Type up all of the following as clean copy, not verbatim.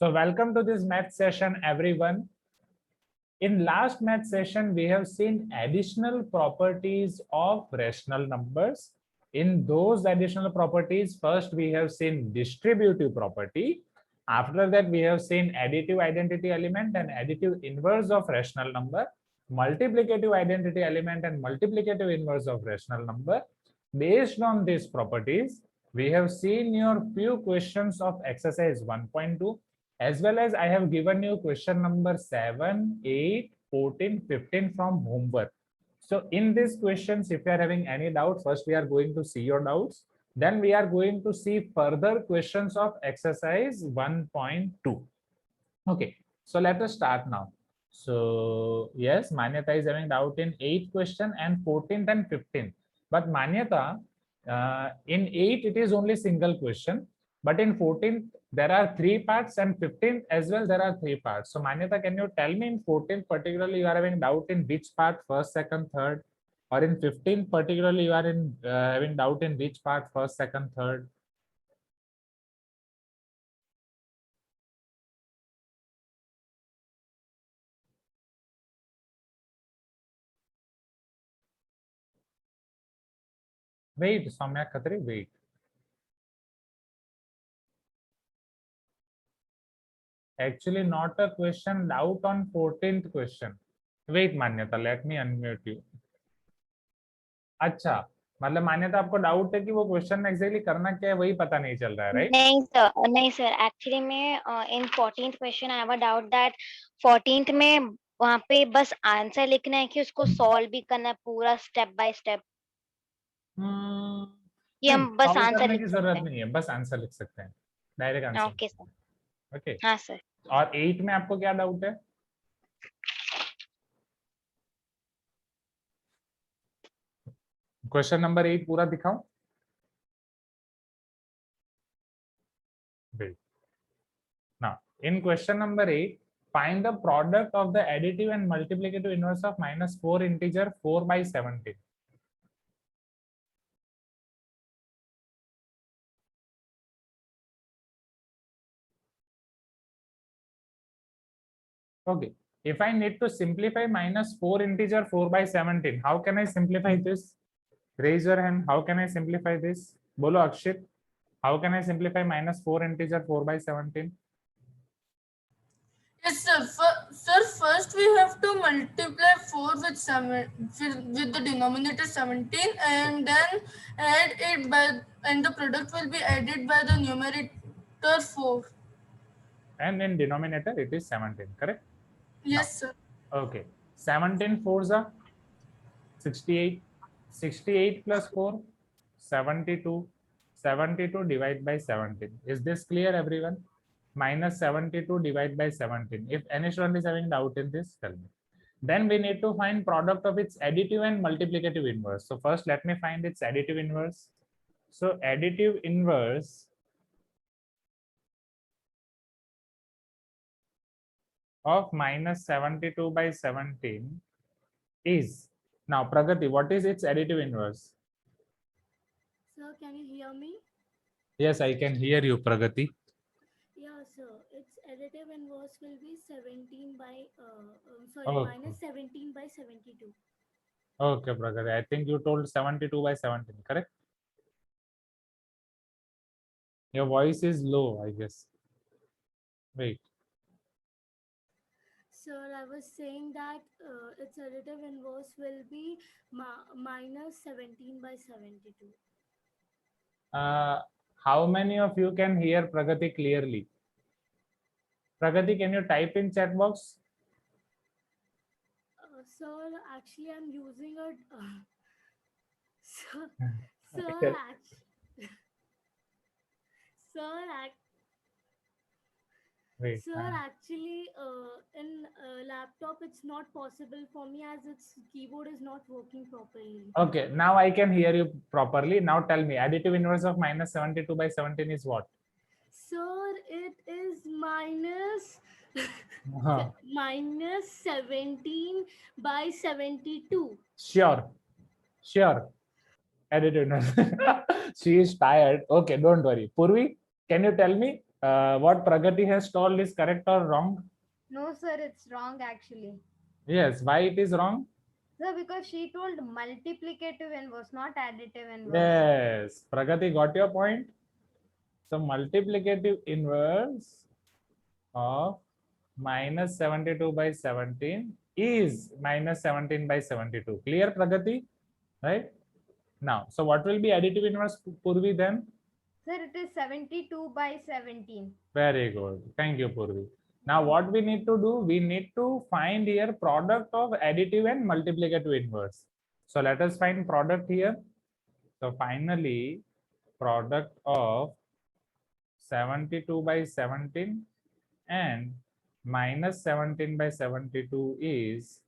So welcome to this math session, everyone. In last math session, we have seen additional properties of rational numbers. In those additional properties, first we have seen distributive property. After that, we have seen additive identity element and additive inverse of rational number, multiplicative identity element and multiplicative inverse of rational number. Based on these properties, we have seen your few questions of exercise 1.2, as well as I have given you question number 7, 8, 14, 15 from homework. So in these questions, if you are having any doubt, first we are going to see your doubts. Then we are going to see further questions of exercise 1.2. Okay, so let us start now. So yes, Manyata is having doubt in 8th question and 14th and 15th. But Manyata, in 8 it is only single question, but in 14th there are 3 parts and 15th as well there are 3 parts. So Manyata, can you tell me in 14th particularly you are having doubt in which part, first, second, third, or in 15th particularly you are in having doubt in which part, first, second, third? Wait, Soumya Khatri, wait. Actually, not a question, doubt on 14th question. Wait, Manyata, let me unmute you. अच्छा, मतलब मान्यता आपको doubt है कि वो question में exactly करना क्या है वही पता नहीं चल रहा है, राइट? नहीं सर एक्चुअली में इन 14th question I have a doubt that 14th में वहां पे बस आंसर लिखना है कि उसको सॉल्व भी करना है पूरा स्टेप बाय स्टेप कि नहीं, हम बस सॉल्व आंसर करने लिख की सकते जरूरत हैं। नहीं है, बस आंसर लिख सकते हैं, direct answer. Okay sir. Okay, हाँ सर। और 8 में आपको क्या डाउट है? क्वेश्चन नंबर 8 पूरा दिखाओ। Now, in question number 8, find the product of the additive and multiplicative inverse of minus 4 integer 4 by 17. Okay, if I need to simplify minus 4 integer 4 by 17, how can I simplify this? Raise your hand. How can I simplify this? Bolo Akshit. How can I simplify minus 4 integer 4 by 17? Yes, sir. Sir, first we have to multiply 4 with the denominator 17, and then add it by, and the product will be added by the numerator 4. And in denominator it is 17, correct? Yes, Now, sir. okay, 17 fours are 68. 68 plus 4, 72. 72 divided by 17. Is this clear, everyone? Minus 72 divided by 17. If any student is having doubt in this, tell me. Then we need to find product of its additive and multiplicative inverse. So first let me find its additive inverse. So additive inverse of minus 72 by 17 is, now Pragati, what is its additive inverse? Sir, can you hear me? Yes, I can hear you, Pragati. Yeah, sir. Its additive inverse will be 17 by, Okay. minus 17 by 72. Okay, Pragati. I think you told 72 by 17, correct? Your voice is low, I guess. Wait. Sir, I was saying that its additive inverse will be minus 17 by 72. How many of you can hear Pragati clearly? Pragati, can you type in chat box? Sir, actually, I'm using a. Sir, Okay. Wait. Sir, actually, in laptop, it's not possible for me as its keyboard is not working properly. Okay, now I can hear you properly. Now tell me, additive inverse of minus 72 by 17 is what? Sir, it is minus minus 17 by 72. Sure. Additive inverse. She is tired. Okay, don't worry. Purvi, can you tell me what Pragati has told is correct or wrong? No, sir, it's wrong actually. Yes, why it is wrong? Sir, because she told multiplicative inverse, not additive inverse. Yes, Pragati got your point. So multiplicative inverse of minus 72 by 17 is minus 17 by 72. Clear, Pragati? Right? Now, so what will be additive inverse, Purvi, then? Sir, it is 72 by 17. Very good. Thank you, Purvi. Now, what we need to do? We need to find here product of additive and multiplicative inverse. So let us find product here. So finally, product of 72 by 17 and minus 17 by 72 is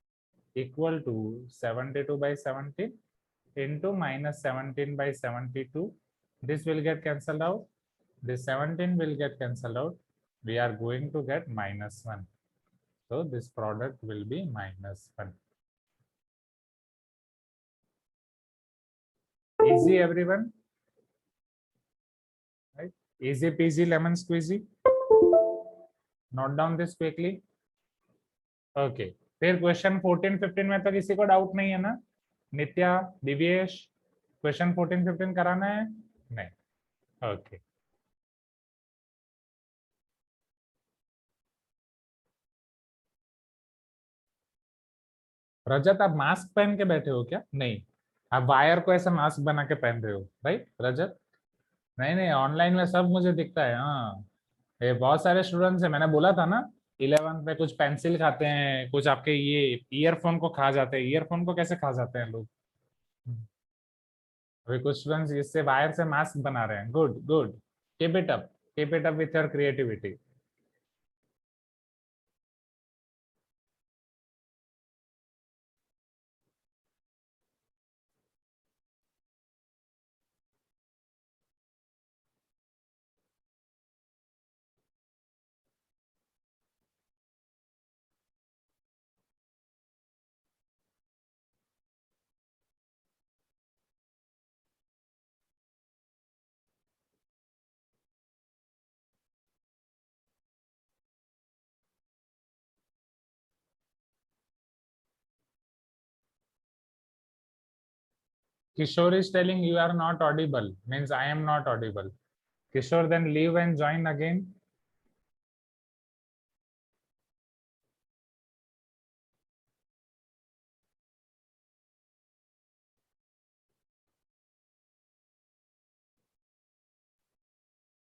equal to 72 by 17 into minus 17 by 72. This will get cancelled out. This 17 will get cancelled out. We are going to get minus 1. So this product will be minus 1. Easy, everyone? Right? Easy peasy lemon squeezy. Note down this quickly. Okay. फिर question 14 15 में तो किसी को doubt नहीं है ना? नित्या, Divyesh, question 14 15 कराना है? नहीं. ओके. रजत, आप मास्क पहन के बैठे हो क्या? नहीं, आप वायर को ऐसा मास्क बना के पहन रहे हो, राइट रजत? नहीं नहीं, ऑनलाइन में सब मुझे दिखता है. हाँ, ये बहुत सारे स्टूडेंट्स हैं. मैंने बोला था ना 11th में कुछ पेंसिल खाते हैं, कुछ आपके ये ईयरफोन को खा जाते हैं. ईयरफोन को कैसे खा जाते हैं लोग? अभी कुछ स्टूडेंट्स इससे वायर से मास्क बना रहे हैं. Good good, keep it up, keep it up with your creativity. Kishore is telling you are not audible, means I am not audible. Kishore, then leave and join again.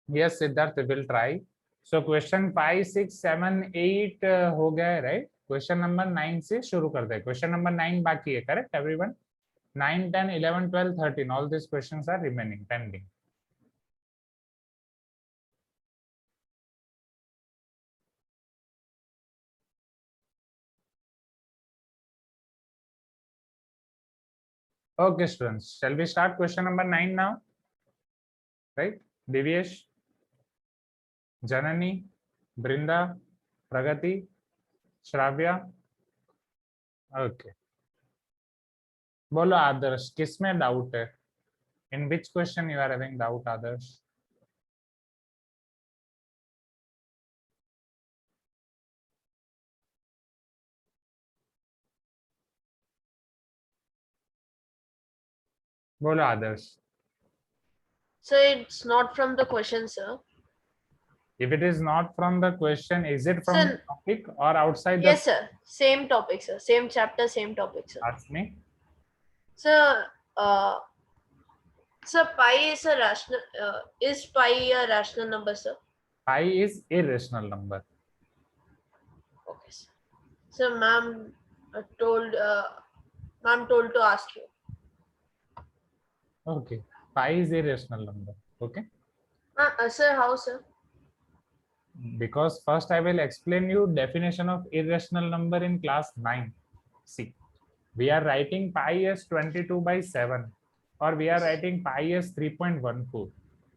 Yes, Siddharth, we will try. So question 5, 6, 7, 8 हो गया है, right? Question number 9 से शुरू कर दे. Question number 9 बाकी है, correct everyone? 9, 10, 11, 12, 13. All these questions are remaining pending. Okay, students, shall we start question number 9 now? Right? Divyesh, Janani, Brinda, Pragati, Shravya. Okay. बोलो आदर्श, किसमें डाउट है? In which question you are having doubt, आदर्श? बोलो आदर्श. So it's not from the question, sir. If it is not from the question, is it from Sir, the topic or outside the? Yes, sir. Same topic, sir. Same chapter, same topic, sir. Ask me. Sir, sir, pi is a rational. Is pi a rational number, sir? Pi is irrational number. Okay, sir. So, ma'am told to ask you. Okay. Pi is irrational number. Okay. Sir, how, sir? Because first I will explain you definition of irrational number in class 9. See, we are writing pi as 22 by 7 or we are writing pi as 3.14.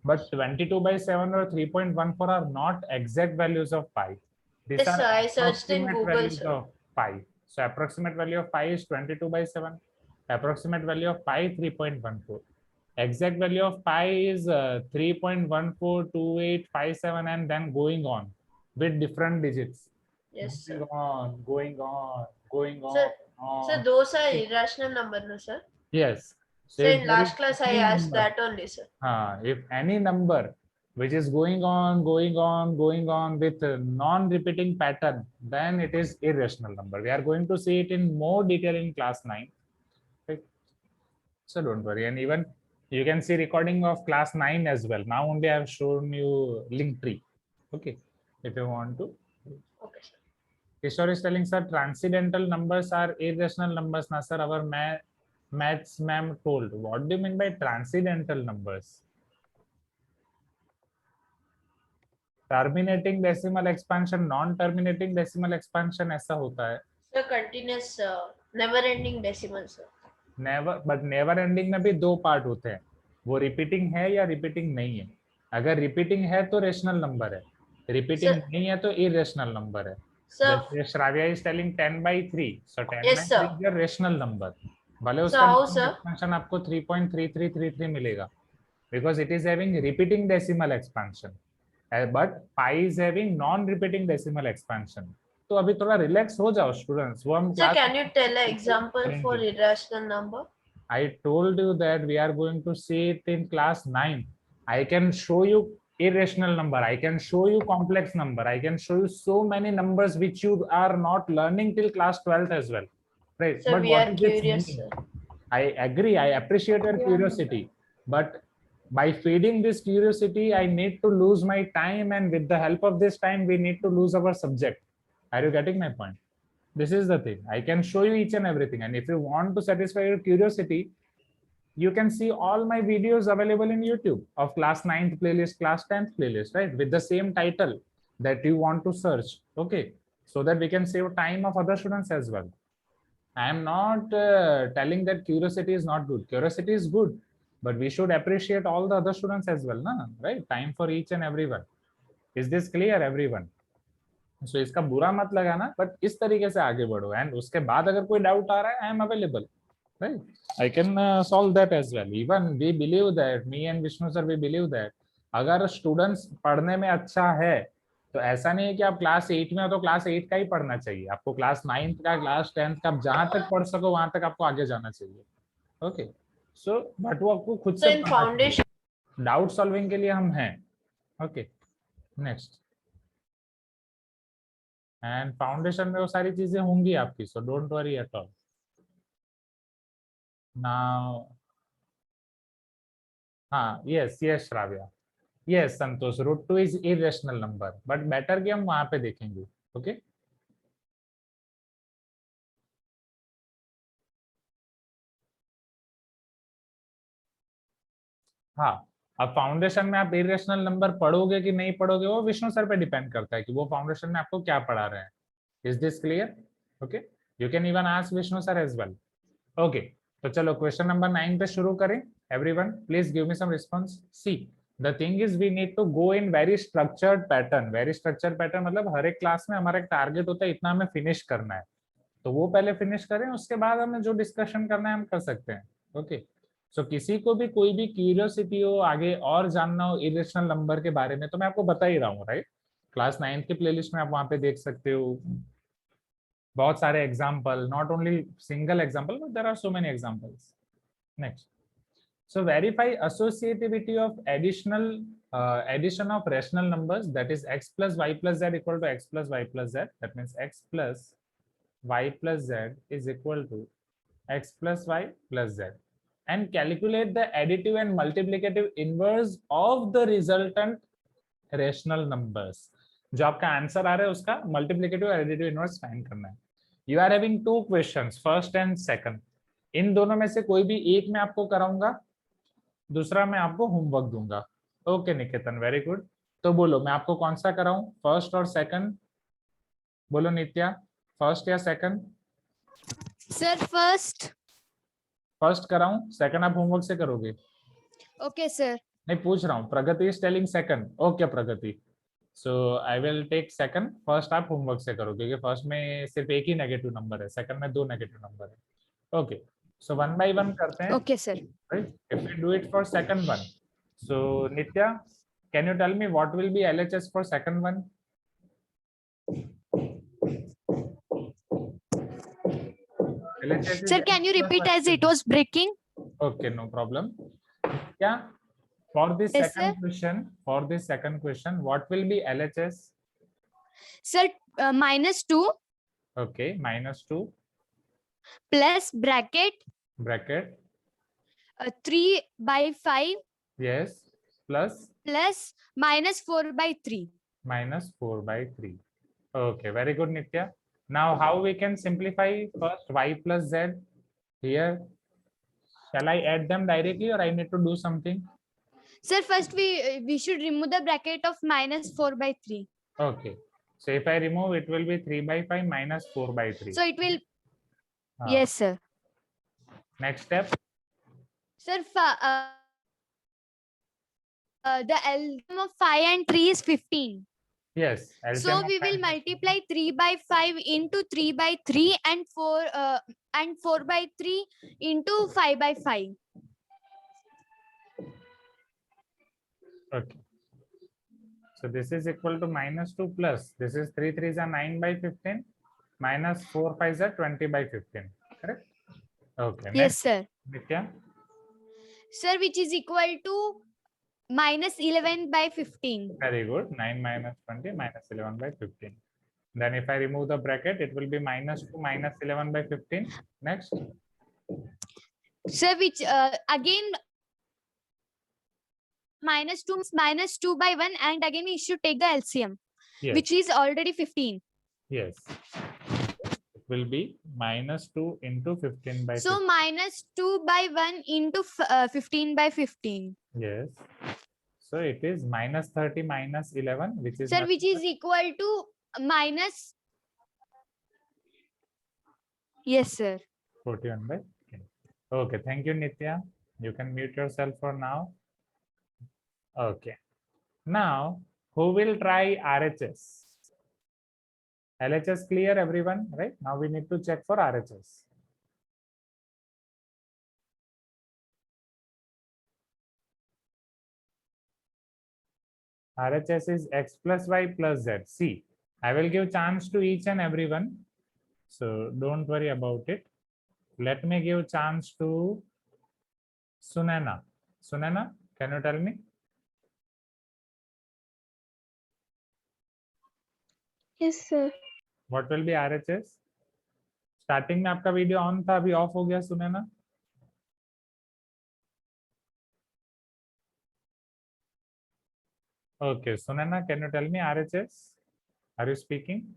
But 22 by 7 or 3.14 are not exact values of pi. These Yes, are sir. I searched in approximate Google, values sir. of pi. So approximate value of pi is 22 by 7. Approximate value of pi 3.14. Exact value of pi is 3.142857 and then going on with different digits. Yes, sir. Going on, going on, going Sir, on. sir, those are irrational number, no, sir? Yes. So if in there is last class I any asked number, that only, sir. if any number which is going on, going on, going on with a non-repeating pattern, then it is irrational number. We are going to see it in more detail in class 9. Right? So don't worry. And even you can see recording of class 9 as well. Now only I have shown you link tree. Okay. If you want to. Okay, sir. Kishore is telling, sir, transcendental numbers are irrational numbers. Na, sir, our maths ma'am told. What do you mean by transcendental numbers? Terminating decimal expansion, non-terminating decimal expansion ऐसा होता है. Sir, continuous, never ending decimal, sir. Never ending में भी दो part होते हैं. वो repeating है या रिपीटिंग नहीं है. अगर रिपीटिंग है तो रेशनल नंबर है, रिपीटिंग Sir. नहीं है तो इरेशनल नंबर है. Sir, जैसे Shravya is telling 10/3, so 10/3 Yes, sir. Is your rational number. भले So उसका how, sir? एक्सपेंशन आपको 3.3333 मिलेगा because it is having repeating decimal expansion, but pi is having non-repeating decimal expansion. तो अभी थोड़ा रिलैक्स हो जाओ स्टूडेंट्स. वो हम sir, can you tell an example for irrational number? I told you that we are going to see it in class 9. I can show you irrational number, I can show you complex number, I can show you so many numbers which you are not learning till class 12th as well, right? So But we what are is its curious, meaning? sir. I agree, I appreciate your curiosity, but by feeding this curiosity I need to lose my time, and with the help of this time we need to lose our subject. Are you getting my point? This is the thing. I can show you each and everything, and if you want to satisfy your curiosity, you can see all my videos available in YouTube of class 9th playlist, class 10th playlist, right? With the same title that you want to search. Okay, so that we can save time of other students as well. I am not telling that curiosity is not good. Curiosity is good, but we should appreciate all the other students as well, na? Right? Time for each and everyone. Is this clear, everyone? So इसका बुरा मत लगाना, but इस तरीके से आगे बढ़ो. And उसके बाद अगर कोई डाउट आ रहा है, I am available. Right? I can solve that as well. Even we believe that, me and Vishnu sir, we believe that अगर स्टूडेंट्स पढ़ने में अच्छा है तो ऐसा नहीं है कि आप क्लास 8 में हो तो क्लास 8 का ही पढ़ना चाहिए. आपको क्लास 9th का, क्लास 10th का, जहां तक पढ़ सको वहां तक आपको आगे जाना चाहिए. ओके, सो बट वो आपको खुद So से in foundation, डाउट सॉल्विंग के लिए हम हैं. Okay, next. एंड फाउंडेशन में वो सारी चीजें होंगी आपकी, so don't worry at all. Now हाँ, yes yes Shravya, yes Santosh, √2 is irrational number, but better कि हम वहां पे देखेंगे. ओके, हाँ. अब फाउंडेशन में आप इरेशनल नंबर पढ़ोगे कि नहीं पढ़ोगे वो विष्णु सर पे डिपेंड करता है कि वो फाउंडेशन में आपको क्या पढ़ा रहे हैं. Is this clear? Okay, you can even ask Vishnu sir as well. Okay, तो चलो क्वेश्चन नंबर 9 पे शुरू करें. Everyone please give me some response. See, the thing is we need to go in very structured pattern. Very structured pattern मतलब हर एक class में हमारा एक टारगेट होता है, इतना हमें फिनिश करना है, तो वो पहले फिनिश करें, उसके बाद हमें जो डिस्कशन करना है हम कर सकते हैं. ओके, सो किसी को भी कोई भी क्यूरियोसिटी हो, आगे और जानना हो इरेशनल नंबर के बारे में, तो मैं आपको बता ही रहा हूँ, राइट? क्लास 9 के प्लेलिस्ट में आप वहां पे देख सकते हो बहुत सारे example, not only single example, but there are so many examples. Next, so verify associativity of addition of rational numbers, that is x plus y plus z equal to x plus y plus z. That means x plus y plus z is equal to x plus y plus z, and calculate the additive and multiplicative inverse of the resultant rational numbers. जो आपका answer आ रहा है उसका multiplicative और additive inverse find करना है. You are having two questions, first and second. इन दोनों में से कोई भी एक मैं आपको कराऊंगा, दूसरा मैं आपको होमवर्क दूंगा. ओके निकेतन, वेरी गुड. तो बोलो मैं आपको कौन सा कराऊं, फर्स्ट और सेकंड? बोलो नित्या, फर्स्ट या सेकंड? Sir first. फर्स्ट कराऊं, सेकंड आप होमवर्क से करोगे? Okay sir. नहीं पूछ रहा हूँ, Pragati is telling second. Okay Pragati, so I will take second. First आप होमवर्क से करो क्योंकि फर्स्ट में सिर्फ एक ही नेगेटिव नंबर है, सेकंड में 2 नेगेटिव नंबर है. Okay, So one by one करते हैं, Okay, sir. right? If we do it for second one, so Nitya, can you tell me what will be LHS for second one? LHS is Sir, can you X plus repeat Y as plus it was breaking? Okay, no problem. Yeah, for this Yes, second question, what will be LHS? Sir, -2 Okay, -2 plus bracket bracket, 3/5 yes, plus plus -4/3. -4/3. Okay, very good, Nitya. Now, how we can simplify first y plus z here? Shall I add them directly or I need to do something? Sir, first we should remove the bracket of -4/3. Okay, so if I remove, it will be 3/5 minus 4/3. So it will. Ah. Yes, sir. Next step. Sir, the LCM of 5 and 3 is 15. Yes. So LCM of we will 5. multiply 3/5 into 3/3 and 4/3 into 5/5. Okay. So this is equal to -2 plus this is 3 3s are 9/15 minus 4 5s are 20/15. Correct? Okay. Yes, sir. Nitya. Sir, which is equal to -11/15. Very good. 9 minus 20 minus 11/15. Then if I remove the bracket, it will be -2 minus 11/15. Next. Sir, which again -2 minus 2/1, and again we should take the LCM, Yes. which is already 15. Yes. It will be -2 into 15/15. So -2/1 into 15/15. Yes. So it is -30 minus 11, which is Sir, nothing which is equal to minus. Yes, sir. 41/10. Okay, thank you, Nitya. You can mute yourself for now. Okay. Now, who will try RHS? LHS clear, everyone, right? Now we need to check for RHS. RHS is X plus Y plus Z. See, I will give chance to each and everyone. So don't worry about it. Let me give chance to Sunana. Sunana, can you tell me? Yes, sir. What will be RHS? Starting में आपका video on था, अभी of हो गया, Sunaina. Okay, Sunana, can you tell me RHS? Are you speaking?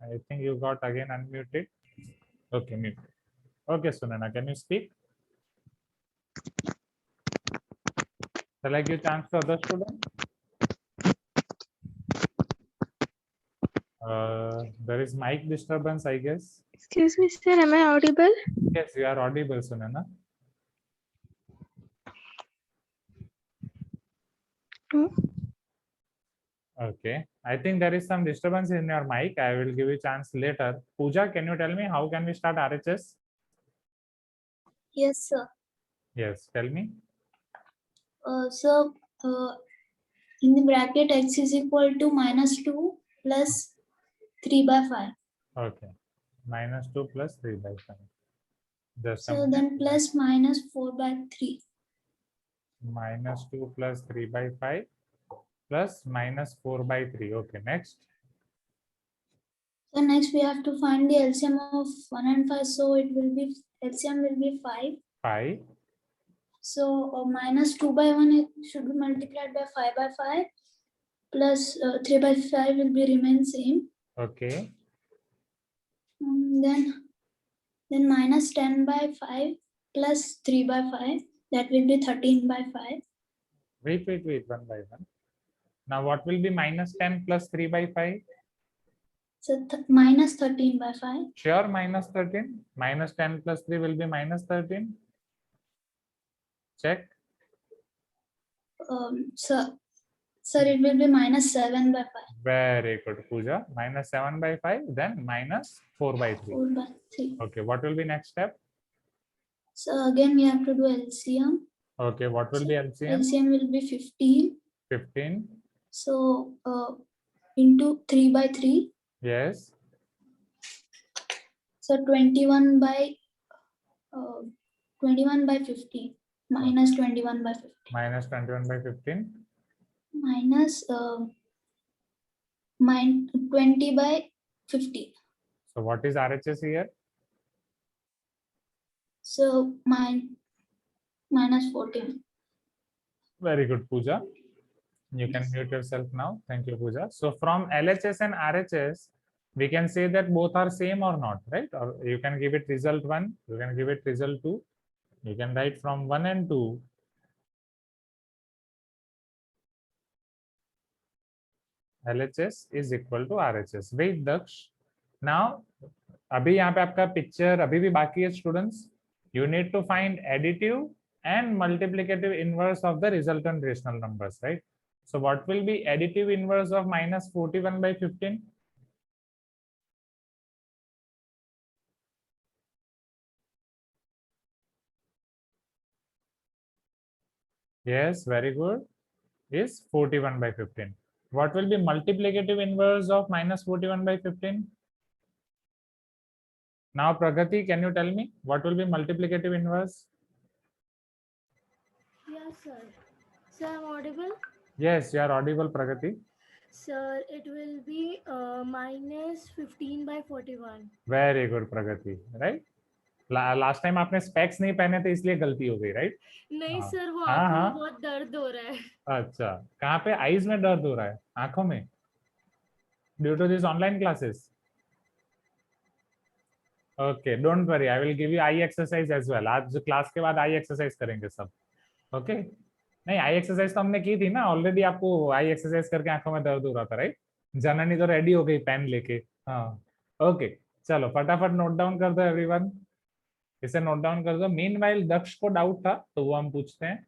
I think you got again unmuted. Okay, mute. Okay, Sunana, can you speak? Shall I give chance to other students? There is mic disturbance, I guess. Excuse me, sir. Am I audible? Yes, you are audible, Sunana. No. Okay, I think there is some disturbance in your mic. I will give you chance later. Pooja, can you tell me how can we start RHS? Yes, sir. Yes, tell me. So, in the bracket, x is equal to -2 plus 3/5. Okay, -2 plus 3/5. Just So then plus -4/3. -2 plus 3/5 plus -4/3. Okay, next. So next we have to find the LCM of 1 and 5. So it will be LCM will be 5. 5. So -2/1 it should be multiplied by 5/5 plus 3/5 will be remain same. Okay. Then -10/5 plus 3/5, that will be 13/5. Wait, one by one. Now what will be -10 plus 3/5? So -13/5. Sure, -13. -10 plus 3 will be -13. Check. Sir, it will be -7/5. Very good, Pooja. -7/5, then -4/3. 4/3. Okay, what will be next step? So again, we have to do LCM. Okay, what will be LCM? LCM will be 15. 15. So into 3 by 3. Yes. So 21 by 50 minus 21 by 50 Minus 21 by 15. minus 20 by 50. So what is RHS here? So minus 14. Very good, Pooja. You can mute yourself now. Thank you, Pooja. So from LHS and RHS, we can say that both are same or not, right? Or you can give it result 1, you can give it result 2. You can write from 1 and 2. LHS is equal to RHS. Wait, Daksh. Now, अभी यहाँ पे आपका picture अभी भी बाकी है students. You need to find additive and multiplicative inverse of the resultant rational numbers, right? So what will be additive inverse of minus 41 by 15? Yes, very good. Is 41 by 15. What will be multiplicative inverse of minus 41 by 15? Now, Pragati, can you tell me what will be multiplicative inverse? Yes, sir. Sir, I'm audible? Yes, you are audible, Pragati. Sir, it will be minus 15 by 41. Very good, Pragati. Right? Last time आपने specs नहीं पहने थे इसलिए गलती हो गई, right? नहीं हाँ। सर, वो हाँ, आंखों हाँ। में बहुत दर्द हो रहा है. अच्छा, कहाँ पे? आईज में दर्द हो रहा है, आंखों में, due to this online classes? Okay, don't worry, I will give you I exercise as well. आज क्लास के बाद आई एक्सरसाइज करेंगे सब. ओके नहीं, आई एक्सरसाइज तो हमने की थी ना ऑलरेडी. आपको आई एक्सरसाइज करके आंखों में दर्द हो रहा था, राइट? जननी तो रेडी हो गई पेन लेके. हाँ, ओके, चलो फटाफट नोट डाउन कर दो एवरीवन. इसे नोट डाउन कर दो. मीनवाइल दक्ष को डाउट था तो वो हम पूछते हैं.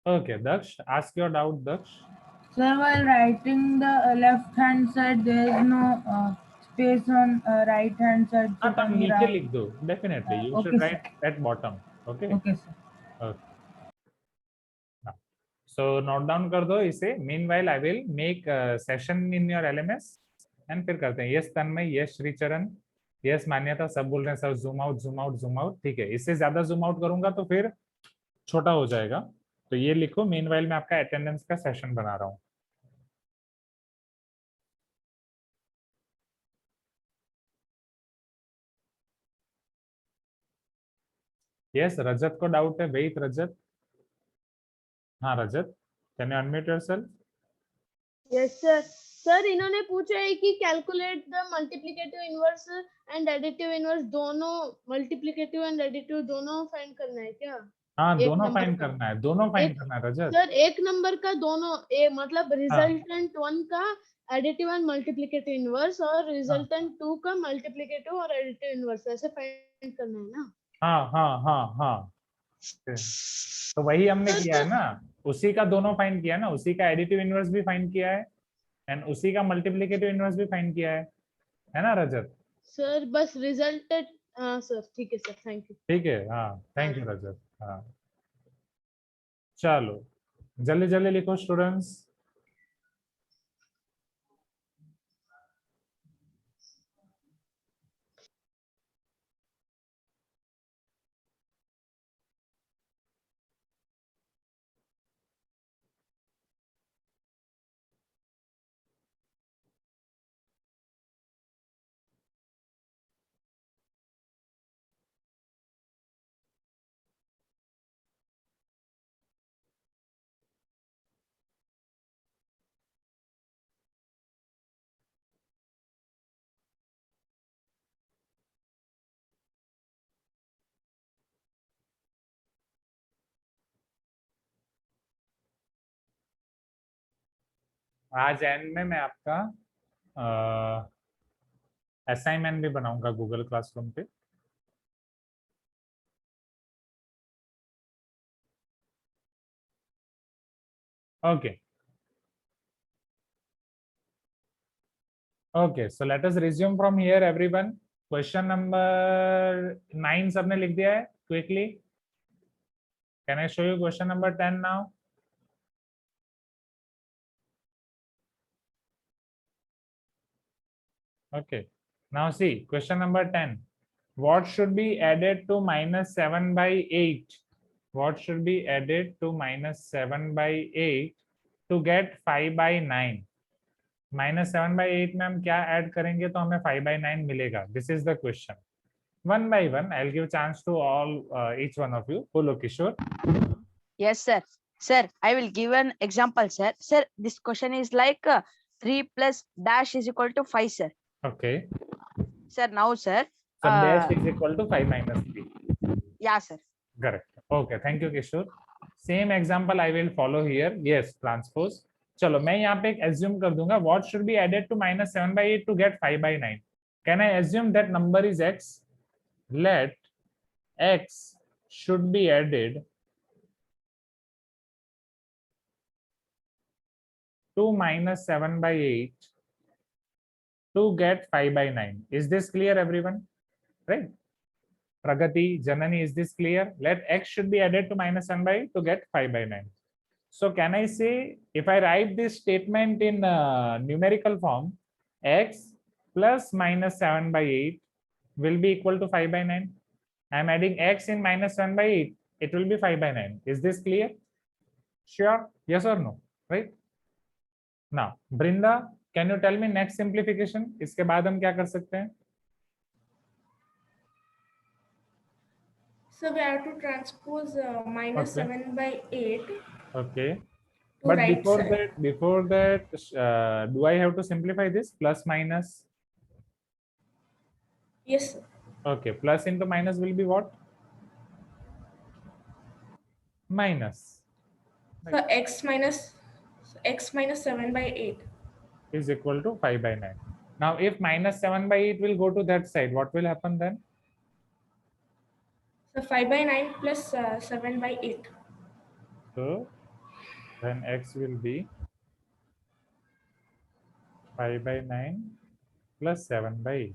Okay, Daksh, ask your doubt, Daksh. Sir, while writing the left hand side, there is no space on right hand side. So हाँ, can we नीचे write? लिख दो. Definitely, you Okay, should sir. write at bottom. Okay. Okay, sir. Okay. Now, so note down कर दो इसे. Meanwhile, I will make a session in your LMS and फिर करते हैं. Yes, तन्मय. Yes, श्रीचरण. Yes, मान्यता. सब बोल रहे हैं sir. Zoom out, zoom out, zoom out. ठीक है. इससे ज्यादा zoom out करूंगा तो फिर छोटा हो जाएगा. तो ये लिखो. Meanwhile, मैं आपका अटेंडेंस का सेशन बना रहा हूँ. यस, रजत को डाउट है. वेट, रजत. हाँ Rajat, can you unmute yourself? Yes sir. Sir इन्होंने पूछा है कि calculate the multiplicative inverse and additive inverse, दोनों मल्टीप्लिकेटिव एंड एडिटिव दोनों फाइंड करना है क्या? हाँ, एक दोनों नंबर फाइंड का। करना है. दोनों फाइंड एक- करना है रजत. सर एक नंबर का दोनों मतलब रिजल्टेंट 1 का एडिटिव एंड मल्टीप्लिकेटिव इनवर्स और रिजल्टेंट 2 का मल्टीप्लिकेटिव और एडिटिव इनवर्स ऐसे फाइंड करना है ना? हाँ हाँ हाँ हाँ, तो वही हमने किया है ना. उसी का दोनों फाइंड किया है ना. उसी का एडिटिव इनवर्स भी फाइंड किया है एंड उसी का मल्टीप्लिकेटिव इनवर्स भी फाइंड किया है ना रजत? सर बस रिजल्टेड. हाँ सर, ठीक है सर, थैंक यू. ठीक है. हाँ, थैंक यू रजत. हाँ, चलो जल्दी जल्दी लिखो स्टूडेंट्स. आज एंड में मैं आपका असाइनमेंट भी बनाऊंगा गूगल क्लासरूम पे. Okay, Okay, so let us resume from here, everyone. Question number 9 सबने लिख दिया है quickly. Can I show you question number 10 now? Okay. Now see question number 10. What should be added to minus 7 by 8? What should be added to minus 7 by 8 to get 5 by 9? Minus 7 by 8 में हम क्या add करेंगे तो हमें 5 by 9 मिलेगा. This is the question. One by one, I'll give chance to all each one of you. Bolo Kishore. Yes, sir. Sir, I will give an example, sir. Sir, this question is like 3 plus dash is equal to 5, sir. Okay. Sir, now, sir. So dash is equal to 5 minus 3. Yeah, sir. Correct. Okay, thank you, Kishore. Same example I will follow here. Yes, transpose. चलो मैं यहाँ पे एक assume कर दूंगा. What should be added to minus 7 by 8 to get 5 by 9? Can I assume that number is x? Let x should be added to minus 7 by 8 to get 5 by 9. Is this clear, everyone? Right? Pragati, Janani, is this clear? Let x should be added to minus 7 by 8 to get 5 by 9. So can I say, if I write this statement in numerical form, x plus minus 7 by 8 will be equal to 5 by 9. I am adding x in minus 7 by 8. It will be 5 by 9. Is this clear? Sure? Yes or no? Right? Now, Brinda, can you tell me next simplification? इसके बाद हम क्या कर सकते हैं? So we have to transpose minus Okay. 7 by 8. Okay. To But right side. before that, do I have to simplify this? Plus minus? Yes, sir. Okay. Plus into minus will be what? Minus. So x minus 7 by 8. Is equal to 5 by 9. Now, if minus 7 by 8 will go to that side, what will happen then? So 5 by 9 plus 7 by 8. So, then x will be 5 by 9 plus 7 by 8.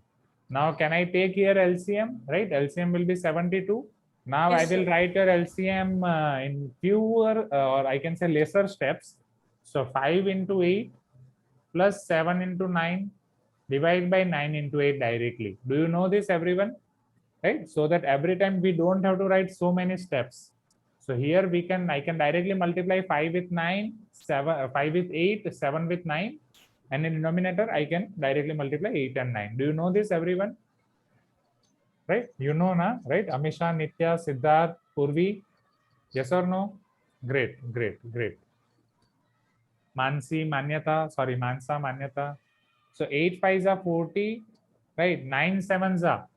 Now, can I take here LCM? Right? LCM will be 72. Now, Yes, I will sir. write your LCM in fewer or I can say lesser steps. So, 5 into 8 plus 7 into 9 divide by 9 into 8 directly. Do you know this, everyone? Right? So that every time we don't have to write so many steps. So here I can directly multiply 5 with 9, 5 with 8, 7 with 9, and in denominator I can directly multiply 8 and 9. Do you know this, everyone? Right? You know, na? Right? Amisha, Nitya, Siddharth, Purvi. Yes or no? Great, great, great. Mansa, Manyata. So 8 5s are 40, right? 9 7s are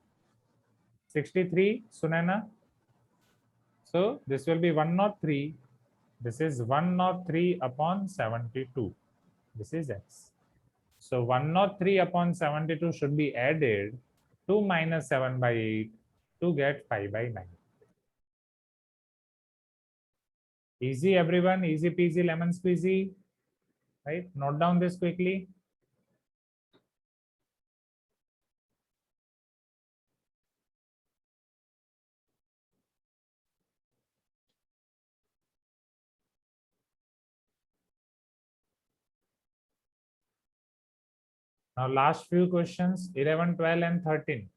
63, Sunana. So this will be 103. This is 103 upon 72. This is x. So 103 upon 72 should be added to minus 7 by 8 to get 5 by 9. Easy, everyone. Easy peasy, lemon squeezy. Right? Note down this quickly. Now, last few questions, 11, 12, and 13.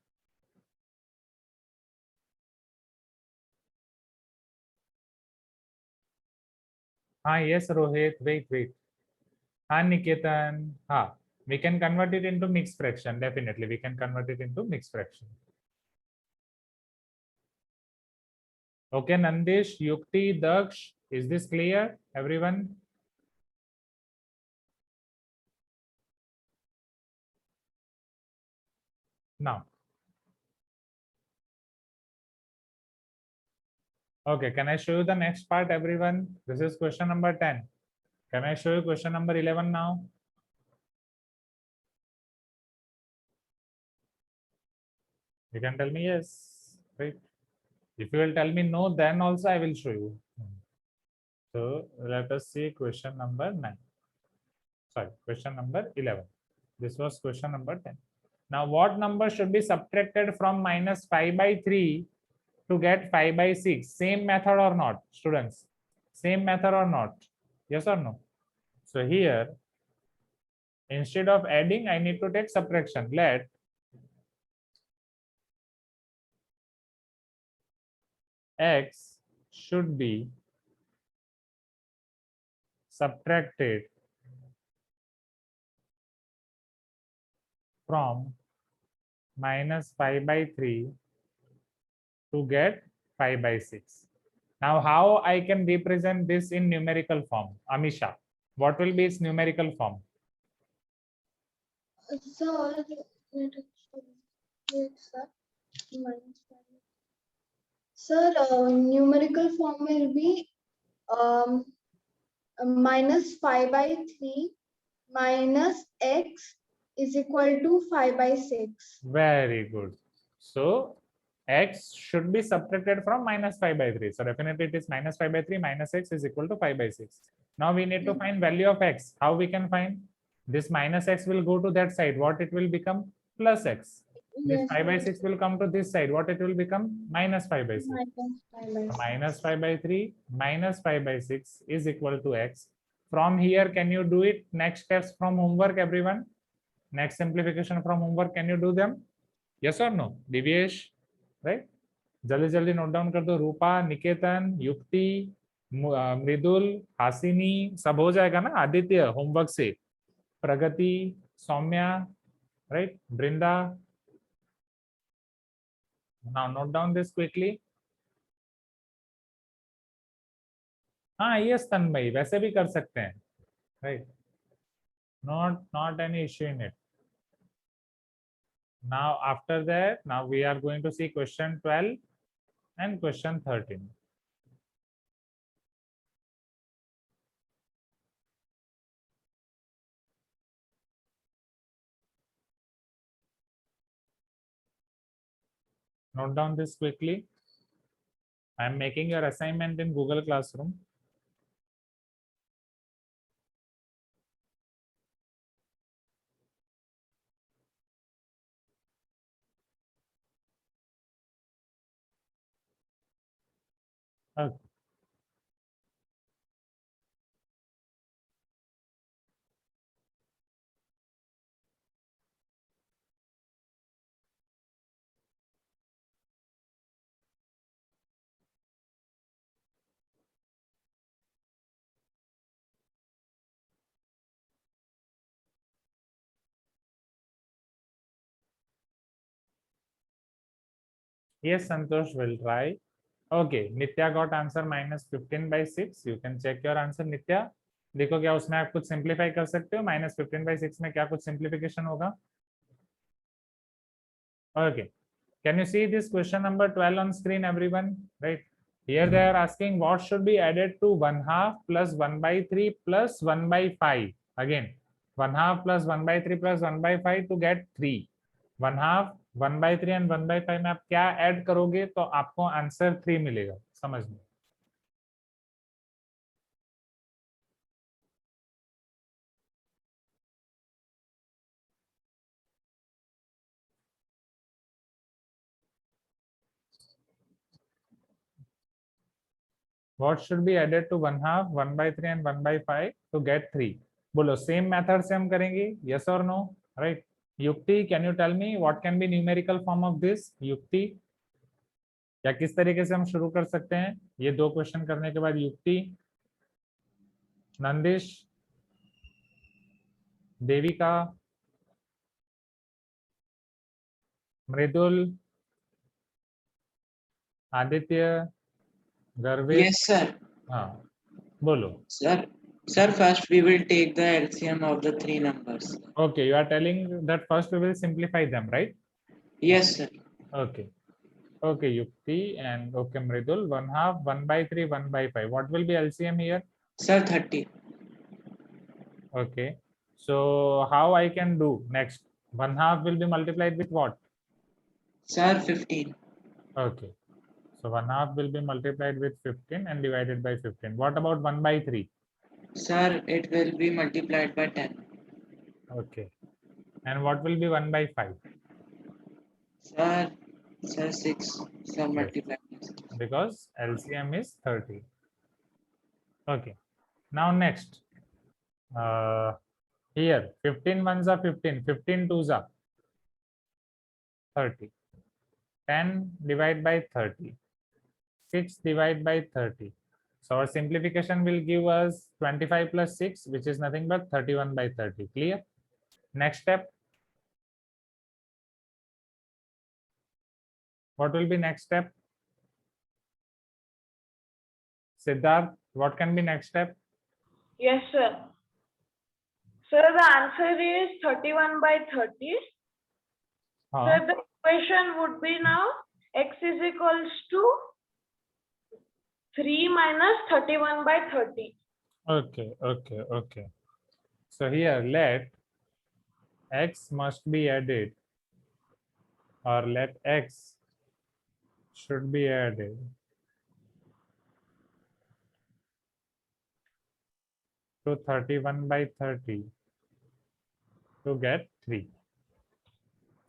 Yes, Rohit, wait. Niketan, we can convert it into mixed fraction. Definitely, we can convert it into mixed fraction. Okay, Nandish, Yukti, Daksh, is this clear, everyone? Now. Okay, can I show you the next part, everyone? This is question number 10. Can I show you question number 11 now? You can tell me yes, right? If you will tell me no, then also I will show you. So let us see question number 9. Sorry, question number 11. This was question number 10. Now, what number should be subtracted from minus 5 by 3 to get 5 by 6? Same method or not, students? Same method or not? Yes or no? So here, instead of adding, I need to take subtraction. Let x should be subtracted from minus 5 by 3 to get 5 by 6. Now, how I can represent this in numerical form? Amisha, what will be its numerical form? So, sir, numerical form will be minus 5 by 3 minus x is equal to 5 by 6. Very good. So x should be subtracted from minus 5 by 3. So definitely it is minus 5 by 3 minus x is equal to 5 by 6. Now we need to find value of x. How we can find? This minus x will go to that side. What it will become? Plus x. This 5 by 6 will come to this side. What it will become? Minus 5 by 6. Minus 5 by 3 minus 5 by 6 is equal to x. From here, can you do it? Next steps from homework, everyone. Next simplification from homework, can you do them? Yes or no? Divyesh, right? जल्दी जल्दी note down कर दो. रूपा, निकेतन, युक्ति, मृदुल, हासिनी, सब हो जाएगा ना? Aditya homework से, प्रगति, Saumya, right? Brinda. Now note down this quickly. हाँ yes तन्मयी, वैसे भी कर सकते हैं, right? Not any issue in it. Now after that, now we are going to see question 12 and question 13. Note down this quickly. I am making your assignment in Google Classroom. Okay. Yes, Santosh will try. Okay, Nitya got answer minus 15 by 6. You can check your answer, Nitya. देखो क्या उसमें आप कुछ simplify कर सकते हो? minus 15 by 6 में क्या कुछ सिंप्लीफिकेशन होगा? Okay. Can you see this question number 12 on screen, everyone? Right. Here they are asking what should be added to 1/2 plus 1 by 3 plus 1 by 5. Again, 1/2 plus 1 by 3 plus 1 by 5 to get 3. 1/2, 1 by 3 and 1 by 5 में आप क्या add करोगे तो आपको answer 3 मिलेगा. समझ में? What should be added to 1/2, 1 by 3 and 1 by 5 to get 3? बोलो सेम मेथड से हम करेंगे? Yes or no? Right? युक्ति, can you tell me what can be numerical form of this? युक्ति, या किस तरीके से हम शुरू कर सकते हैं ये दो क्वेश्चन करने के बाद? युक्ति, नंदिश, देविका, मृदुल, आदित्य, गर्वित. Yes, sir. हाँ, बोलो. Sir, first we will take the LCM of the three numbers. Okay, you are telling that first we will simplify them, right? Yes, sir. Okay. Okay, Yukti and okay, Mridul. 1/2, 1 by 3, 1 by 5. What will be LCM here? Sir, 30. Okay. So how I can do next? 1/2 will be multiplied with what? Sir, 15. Okay. So 1/2 will be multiplied with 15 and divided by 15. What about 1 by 3? Sir, it will be multiplied by 10. Okay. And what will be 1 by 5? Sir, 6. Sir, multiply. Because LCM is 30. Okay. Now next. Here 15 ones are 15, 15 twos are 30. 10 divide by 30. 6 divide by 30. So our simplification will give us 25 plus 6, which is nothing but 31 by 30. Clear? Next step. What will be next step? Siddharth, what can be next step? Yes, sir. Sir, the answer is 31 by 30. Huh? Sir, the equation would be now x is equals to 3 minus 31 by 30. Okay. So here let x must be added, or let x should be added to 31 by 30 to get 3.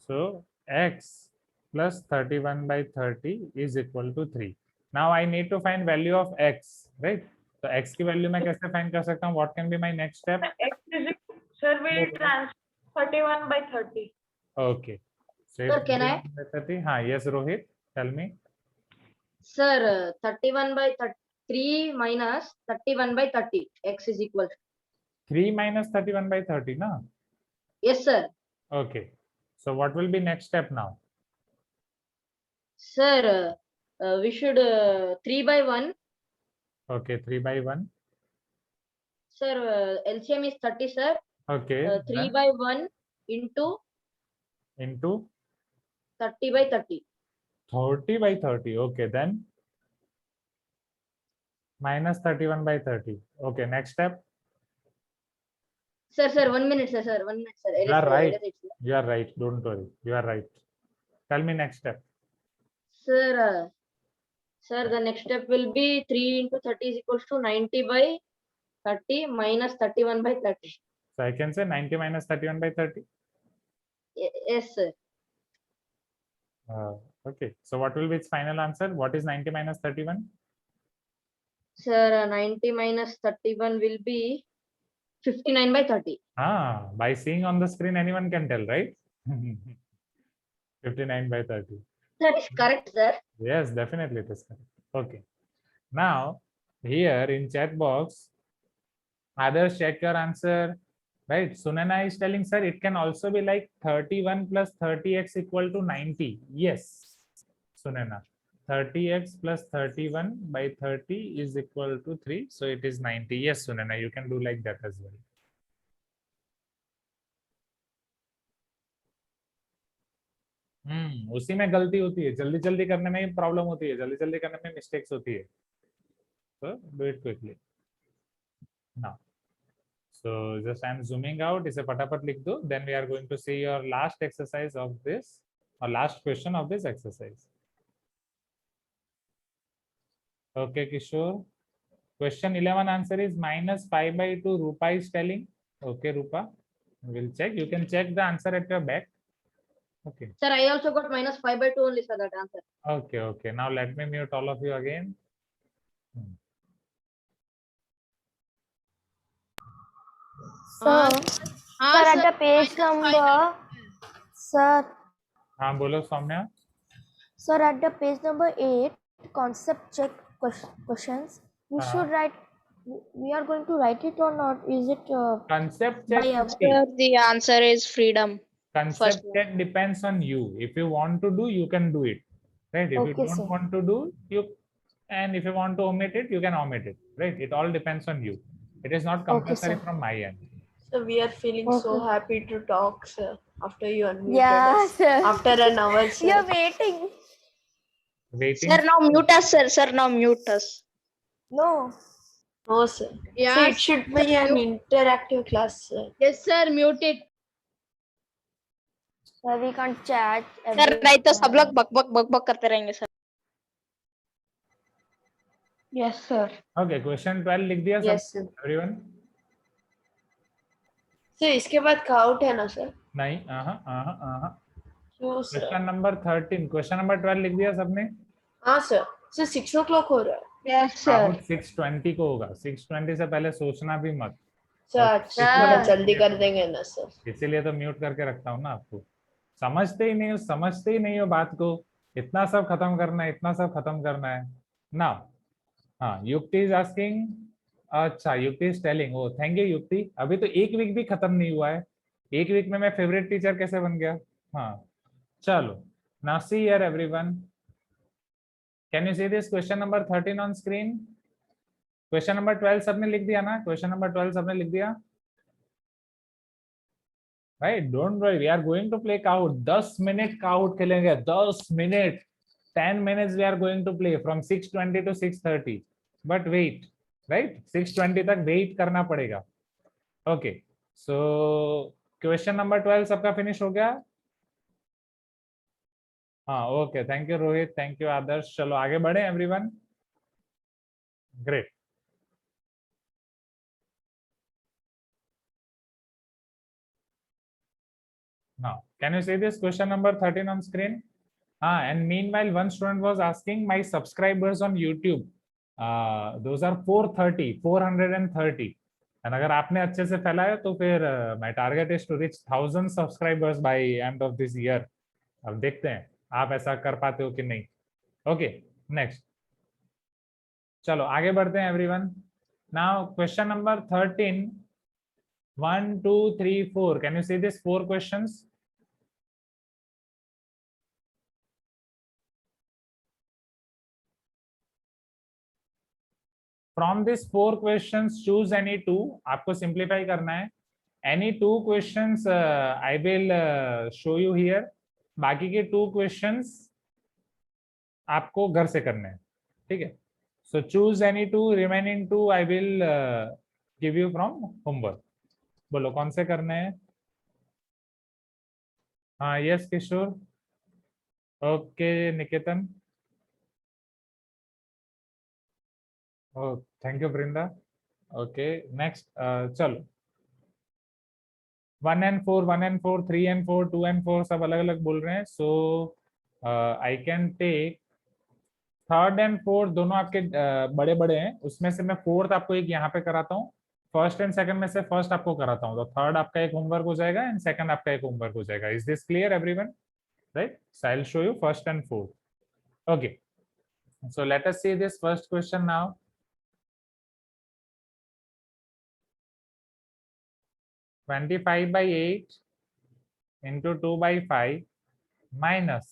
So x plus 31 by 30 is equal to 3. Now I need to find value of x, right? So x की value मैं कैसे find कर सकता हूँ? What can be my next step? X is equal, sir, we transfer 31 by 30. Okay. So Sir, can I? 31 by 30. हाँ, yes, Rohit. Tell me. Sir, 31 by 3 minus 31 by 30. X is equal to 3 minus 31 by 30, na? Yes, sir. Okay. So what will be next step now? Sir, we should 3 by 1. Okay, 3 by 1. Sir, LCM is 30, sir. Okay. 3 then by 1 into into 30 by 30. 30 by 30. Okay, then minus 31 by 30. Okay, next step. Sir, 1 minute, sir. 1 minute, sir. You are right. You are right. Don't worry. You are right. Tell me next step. Sir, the next step will be 3 into 30 is equals to 90 by 30 minus 31 by 30. So I can say 90 minus 31 by 30. Yes, sir. Okay. So what will be its final answer? What is 90 minus 31? Sir, 90 minus 31 will be 59 by 30. By seeing on the screen, anyone can tell, right? 59 by 30. That is correct, sir. Yes, definitely it is correct. Okay. Now, here in chat box, others check your answer, right? Sunana is telling, sir, it can also be like 31 plus 30x equal to 90. Yes, Sunana. 30x plus 31 by 30 is equal to 3. So it is 90. Yes, Sunana, you can do like that as well. उसी में गलती होती है, जल्दी जल्दी करने में ही problem होती है, जल्दी जल्दी करने में मिस्टेक्स होती है. So do it quickly now. So just I am zooming out. इसे फटाफट लिख दो. Then we are going to see your last exercise of this, or last question of this exercise. Okay, Kishore. Question 11 answer is minus 5 by 2. Rupa is telling. Okay, Rupa. We'll check. You can check the answer at your back. Okay. Sir, I also got minus 5 by 2 only, sir, that answer. Okay. Now let me mute all of you again. Sir, at the page number, sir. हाँ बोलो Saumya. Sir, at the page number 8, concept check questions. We should write. We are going to write it or not? Is it concept check? Sir, the answer is freedom. Concept check depends on you. If you want to do, you can do it, right? If you don't want to do, and if you want to omit it, you can omit it, right? It all depends on you. It is not compulsory from my end. So we are feeling so happy to talk, sir. After you unmuted us. sir. After an hour, sir. You're waiting. Waiting. Sir, now mute us, sir. Sir, now mute us. No. No, sir. Yeah. So it should be an interactive class, sir. Yes, sir. Mute it. Sir, we can't chat. Sir, नहीं तो सब लोग बक करते रहेंगे sir. Yes, sir. Okay, question 12 लिख दिया Yes, सब? sir. Everyone. Sir इसके बाद काउट है ना सर? नहीं, क्यों sir? Question number 13, question number 12 लिख दिया सबने? हाँ सर। सर 6 o'clock हो रहा है। यस काउट सर 6:20 को होगा, 6:20 से पहले सोचना भी मत। सर अच्छा जल्दी कर देंगे ना सर। इसीलिए तो म्यूट करके रखता हूँ ना आपको। समझते ही नहीं हो बात को। इतना सब खत्म करना है, इतना सब खत्म करना है ना। हाँ, युक्ति इज आस्किंग। अच्छा, Yukti is telling. Oh thank you Yukti. अभी तो एक वीक भी खत्म नहीं हुआ है। एक वीक में मैं फेवरेट टीचर कैसे बन गया। हाँ चलो, now see here everyone, can you see this question number 13 on screen? Question number 12 सबने लिख दिया ना? क्वेश्चन नंबर 12 सबने लिख दिया? Right, don't worry, we are going to play Kahoot. 10 minute Kahoot खेलेंगे, 10 minute. 10 minutes we are going to play from 6:20 to 6:30, but wait, right, 6:20 तक wait करना पड़ेगा। ओके, सो क्वेश्चन नंबर 12 सबका फिनिश हो गया? हाँ okay, thank you Rohit, thank you Adarsh. चलो आगे बढ़े everyone. Great. Now, can you see this question number 13 on screen? And meanwhile, one student was asking my subscribers on YouTube. Those are 430. And अगर आपने अच्छे से फैलाया तो फिर my target is to reach 1,000 subscribers by end of this year. अब देखते हैं आप ऐसा कर पाते हो कि नहीं। ओके नेक्स्ट, चलो आगे बढ़ते हैं everyone. Now question number 13, 1 2 3 4, can you see this 4 questions? From these 4 questions, choose any 2. आपको सिंप्लीफाई करना है। Any 2 questions I will show you here. बाकी के 2 questions आपको घर से करने हैं, ठीक है? So choose any 2, remaining 2 I will give you from homework. बोलो कौन से करने हैं? हाँ yes Kishore, okay Niketan, oh thank you Vrinda. Okay next, चलो 1 and 4, 1 and 4, 3 and 4, 2 and 4 सब अलग अलग बोल रहे हैं। So I can take 3rd and 4, दोनों आपके बड़े बड़े हैं, उसमें से मैं 4th आपको एक यहाँ पे कराता हूँ। 1st and 2nd में से 1st आपको कराता हूँ, तो 3rd आपका एक होमवर्क हो जाएगा एंड 2nd आपका एक होमवर्क हो जाएगा। Is this clear everyone? Right, so I will show you 1st and 4th. Okay, so let us see this first question now. (25 by 8 into 2 by 5 minus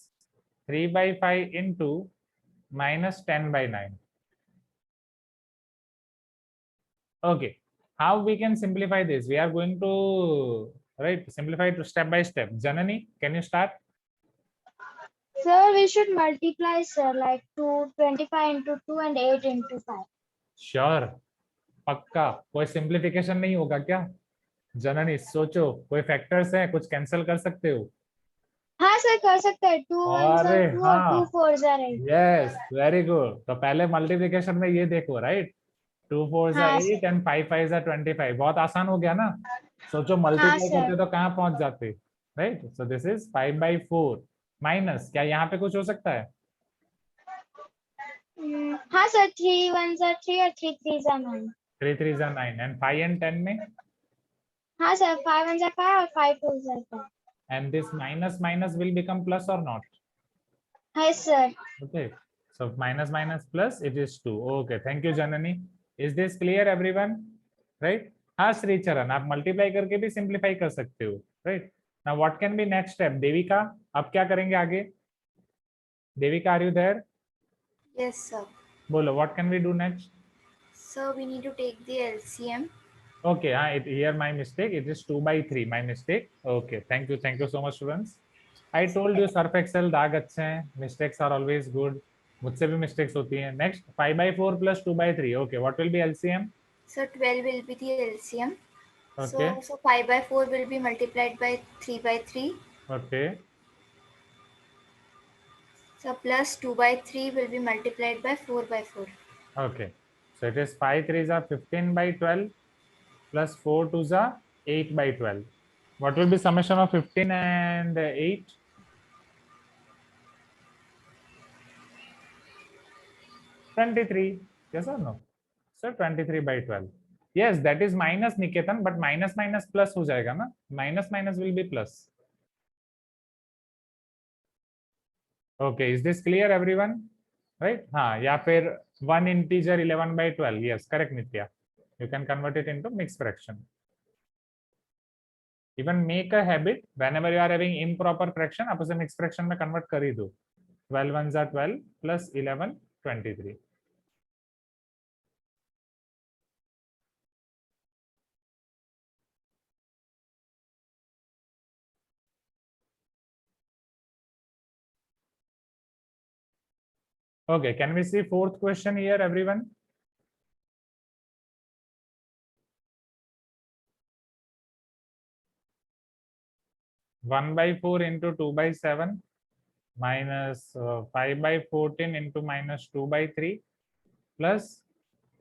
3 by 5 into minus 10 by 9. Okay, how we can simplify this? We are going to simplify it step by step. Janani, can you start? Sir, we should multiply, sir, like 25 into 2 and 8 into 5. Sure, पक्का। कोई simplification नहीं होगा क्या? जननी सोचो, कोई factors हैं, कुछ cancel कर सकते हो? हाँ सर कर सकते हैं। 2 1s are 2 और 2 4s are 8. Yes very good. तो पहले मल्टीप्लिकेशन में ये देखो, right, 2 4s are 8 and 5 5s are 25। बहुत आसान हो गया ना? सोचो मल्टीप्लाई करते तो कहाँ पहुंच जाते, right? So this is 5 by 4 minus, क्या यहाँ पे कुछ हो सकता है? हाँ सर, 3 1s are 3 और 3 3s are 9। 3 3s are 9 and 5 and 10 में? हाँ सर, 5 1s are 5 और 5 2s are 5। And this minus minus will become plus or not? Yes sir. Okay, so minus minus plus, it is 2. Okay, thank you Janani. Is this clear everyone? Right? हाँ श्रीचरण, आप multiply करके भी simplify कर सकते हो, right? Now what can be next step? Devika, अब क्या करेंगे आगे? Devika, are you there? Yes sir. बोलो, what can we do next? So we need to take the LCM. Okay, here my mistake, it is 2 by 3, my mistake. Okay, thank you so much students. I told you Surf Excel दाग अच्छे हैं, mistakes are always good. मुझसे भी mistakes होती हैं. Next, 5 by 4 plus 2 by 3. Okay, what will be LCM? So 12 will be the LCM. Okay. So 5 by 4 will be multiplied by 3 by 3. Okay. So plus 2 by 3 will be multiplied by 4 by 4. Okay. So it is 5 3s are 15 by 12 plus 4 2s are 8 by 12. What will be summation of 15 and 8? 23. Yes or no? So 23 by 12. Yes, that is minus Niketan, but minus minus plus हो जाएगा ना? Minus minus will be plus. Okay, is this clear everyone? Right? हाँ, या फिर 1 integer 11 by 12. Yes, correct Nitya. You can convert it into mixed fraction. Even make a habit whenever you are having improper fraction, आप उसे mixed fraction में convert कर ही दो. 12 ones are 12 plus 11 23. Okay, can we see fourth question here, everyone? One by 4 into 2 by 7 minus 5 by 14 into minus 2 by 3 plus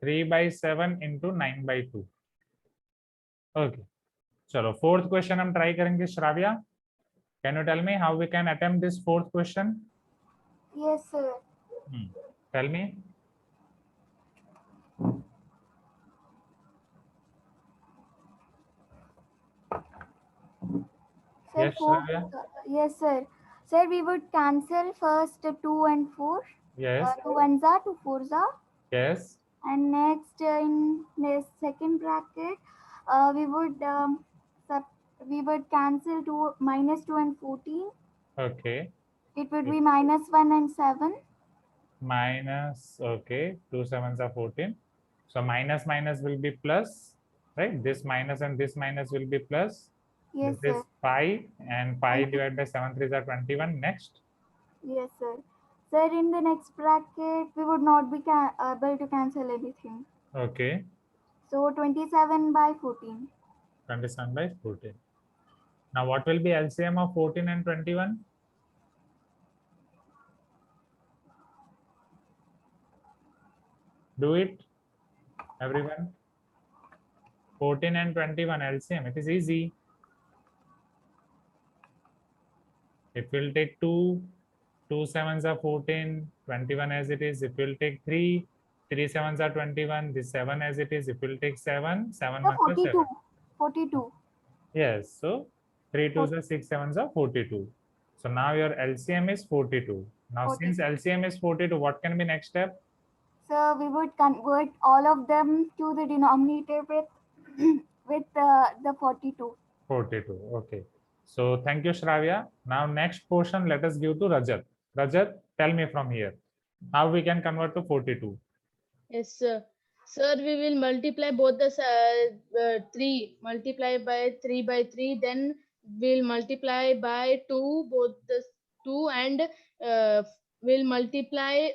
3 by 7 into 9 by 2. Okay, chalo fourth question हम try करेंगे. Shravya, can you tell me how we can attempt this fourth question? Yes, sir. Tell me. Sir, Yes, Shravya. yes, sir. Sir, we would cancel first 2 and 4. Yes. 2 ones are, 2 fours are. Yes. And next, in the second bracket, we would cancel 2 minus 2 and 14. Okay. It would be minus 1 and 7. Minus, okay, 2 sevens are 14. So minus minus will be plus, right? This minus and this minus will be plus. Yes, This is sir. 5 and 5 divided by 7 3s are 21. Next. Yes, sir. Sir, in the next bracket, we would not be able to cancel anything. Okay. So 27 by 14. 27 by 14. Now what will be LCM of 14 and 21? Do it, everyone. 14 and 21 LCM. It is easy. It will take 2 sevens are 14, 21 as it is. If we'll take 3 sevens are 21, this 7 as it is. If we'll take 7 So ones are 7. 42. Yes, so 3 twos are 6 sevens are 42. So now your LCM is 42. Now since LCM is 42, what can be next step? So we would convert all of them to the denominator with the 42. 42. Okay. So thank you, Shravya. Now next portion, let us give to Rajat. Rajat, tell me from here how we can convert to 42. Yes, sir. Sir, we will multiply both the 3, multiply by 3 by 3, then we'll multiply by 2, both the 2, and we'll multiply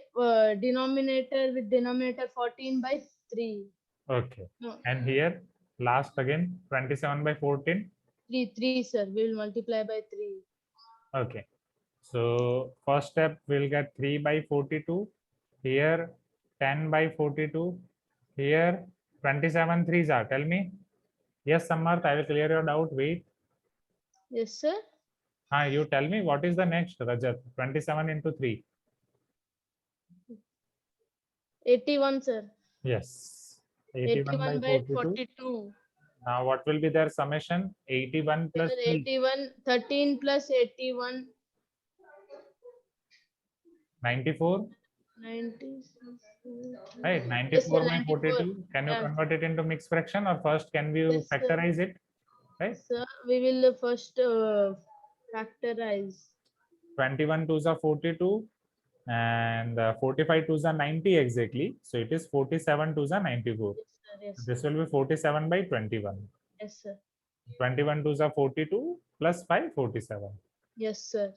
denominator with denominator 14 by 3. Okay. No. And here, last again, 27 by 14. 3, sir. We will multiply by 3. Okay. So first step, we'll get 3 by 42. Here, 10 by 42. Here, 27 threes are. Tell me. Yes, Samarth, I will clear your doubt. Wait. Yes, sir. You tell me what is the next, Rajat? 27 into 3. 81, sir. Yes. 81 by 42. Now what will be their summation? 81 plus Sir, 3. 81, 13 plus 81. 94. 96. Right, 94 by 42. Can you convert it into mixed fraction, or first can you factorize it? Right. Sir, we will first factorize. 21 twos are 42 and 45 twos are 90 exactly. So it is 47 twos are 94. Yes, sir. This will be 47 by 21. Yes, sir. 21 twos are 42 plus 5, 47. Yes, sir.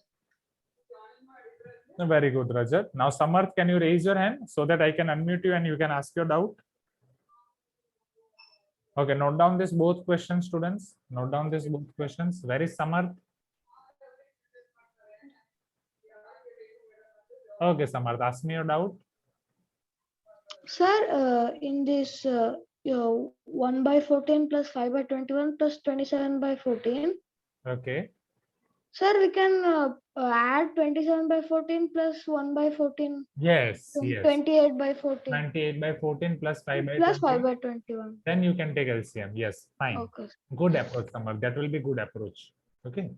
Very good, Rajat. Now, Samarth, can you raise your hand so that I can unmute you and you can ask your doubt? Okay, note down this both questions, students. Note down this both questions. Where is Samarth? Okay, Samarth, ask me your doubt. Sir, in this 1 by 14 plus 5 by 21 plus 27 by 14. Okay. Sir, we can add 27 by 14 plus 1 by 14. Yes, yes. 28 by 14 28 by 14 plus 5 by plus 5 21. by 21. Then you can take LCM. Yes, fine. Okay. Good approach, Samar. That will be good approach. Okay.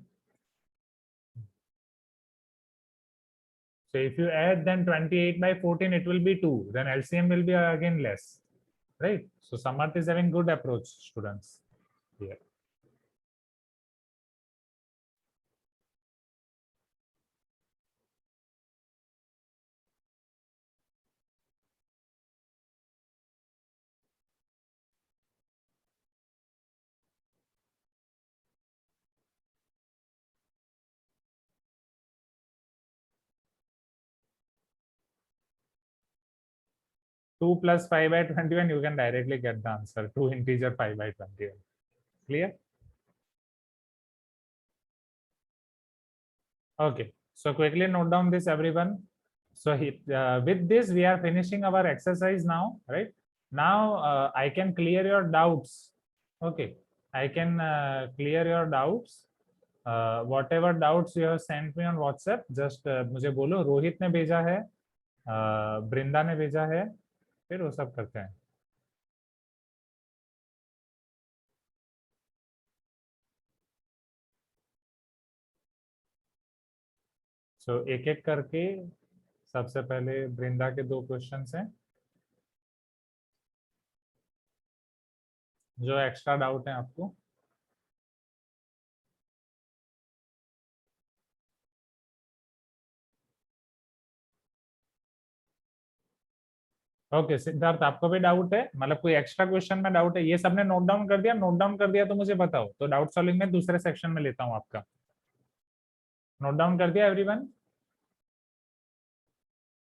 So if you add then 28 by 14, it will be 2. Then LCM will be again less. Right? So Samarth is having good approach, students. Here. Two plus 5 by 21, you can directly get the answer. 2 integer 5 by 21. Clear? Okay. So quickly note down this, everyone. So with this, we are finishing our exercise now, right? Now I can clear your doubts. Okay. I can clear your doubts. Whatever doubts you have sent me on WhatsApp, just मुझे बोलो. रोहित ने भेजा है, बृंदा ने भेजा है, फिर वो सब करते हैं. सो एक एक करके सबसे पहले बृंदा के 2 क्वेश्चंस हैं जो एक्स्ट्रा डाउट है आपको. ओके सिद्धार्थ, आपको भी डाउट है? मतलब कोई एक्स्ट्रा क्वेश्चन में डाउट है? ये सबने नोट डाउन कर दिया? नोट डाउन कर दिया तो मुझे बताओ, तो डाउट सॉल्विंग में दूसरे सेक्शन में लेता हूं आपका. नोट डाउन कर दिया एवरीवन?